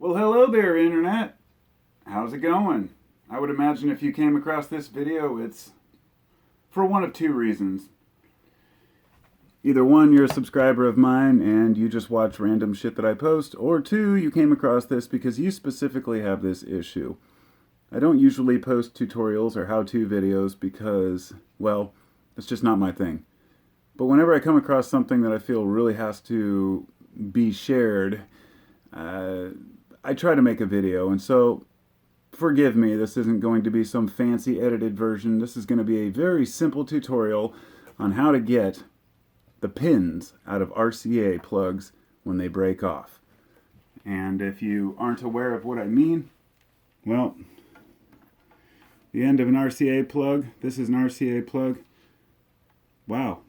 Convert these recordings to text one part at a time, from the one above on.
Well, hello there, Internet. How's it going? I would imagine if you came across this video, it's for one of two reasons. Either one, you're a subscriber of mine and you just watch random shit that I post, or two, you came across this because you specifically have this issue. I don't usually post tutorials or how-to videos because, well, it's just not my thing. But whenever I come across something that I feel really has to be shared, I try to make a video, and so forgive me, this isn't going to be some fancy edited version. This is going to be a very simple tutorial on how to get the pins out of RCA plugs when they break off. And if you aren't aware of what I mean, well, the end of an RCA plug, this is an RCA plug. Wow,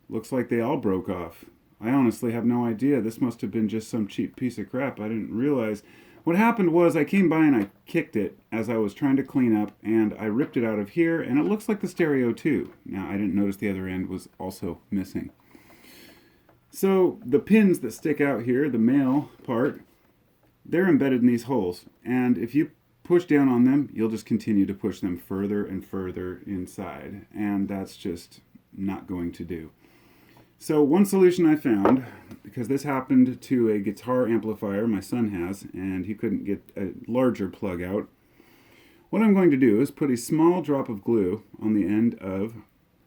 looks like they all broke off. I honestly have no idea. This must have been just some cheap piece of crap. I didn't realize. What happened was I came by and I kicked it as I was trying to clean up, and I ripped it out of here, and it looks like the stereo too. Now, I didn't notice the other end was also missing. So the pins that stick out here, the male part, they're embedded in these holes. And if you push down on them, you'll just continue to push them further and further inside. And that's just not going to do. So one solution I found, because this happened to a guitar amplifier my son has, and he couldn't get a larger plug out, what I'm going to do is put a small drop of glue on the end of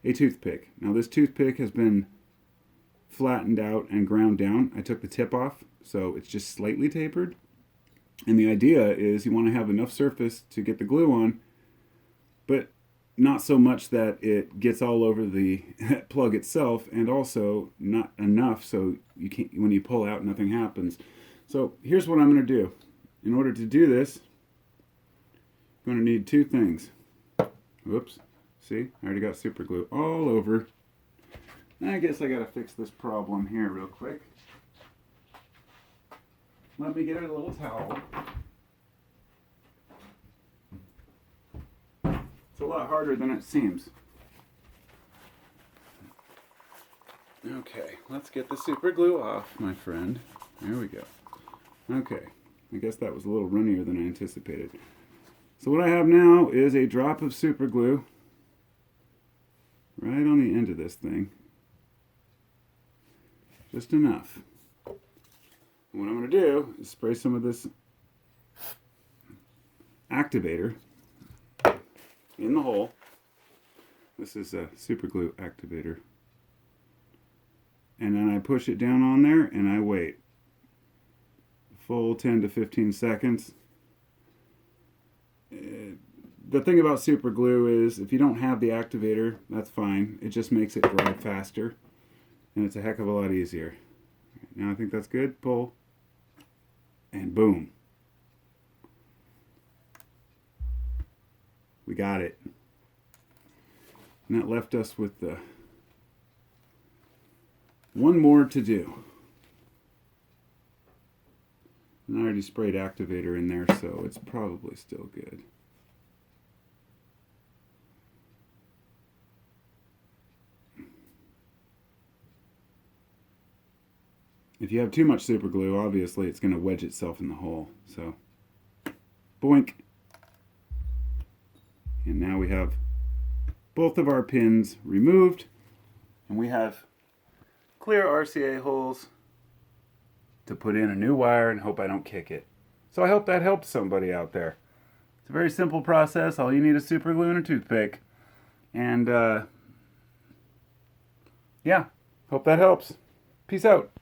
a toothpick. Now this toothpick has been flattened out and ground down. I took the tip off, so it's just slightly tapered. And the idea is you want to have enough surface to get the glue on, but not so much that it gets all over the plug itself, and also not enough so you can't, when you pull out, nothing happens. So here's what I'm going to do. In order to do this, I'm going to need two things. Whoops. See? I already got super glue all over. I guess I got to fix this problem here real quick. Let me get a little towel. It's a lot harder than it seems. Okay, let's get the super glue off, my friend. There we go. Okay, I guess that was a little runnier than I anticipated. So what I have now is a drop of super glue right on the end of this thing. Just enough. And what I'm going to do is spray some of this activator in the hole. This is a super glue activator. And then I push it down on there and I wait. Full 10 to 15 seconds. The thing about super glue is if you don't have the activator, that's fine. It just makes it dry faster. And it's a heck of a lot easier. Now I think that's good. Pull. And boom. We got it. And that left us with one more to do. And I already sprayed activator in there, so it's probably still good. If you have too much super glue, obviously it's going to wedge itself in the hole. So, boink. And now we have both of our pins removed, and we have clear RCA holes to put in a new wire and hope I don't kick it. So I hope that helps somebody out there. It's a very simple process. All you need is super glue and a toothpick. And yeah, hope that helps. Peace out.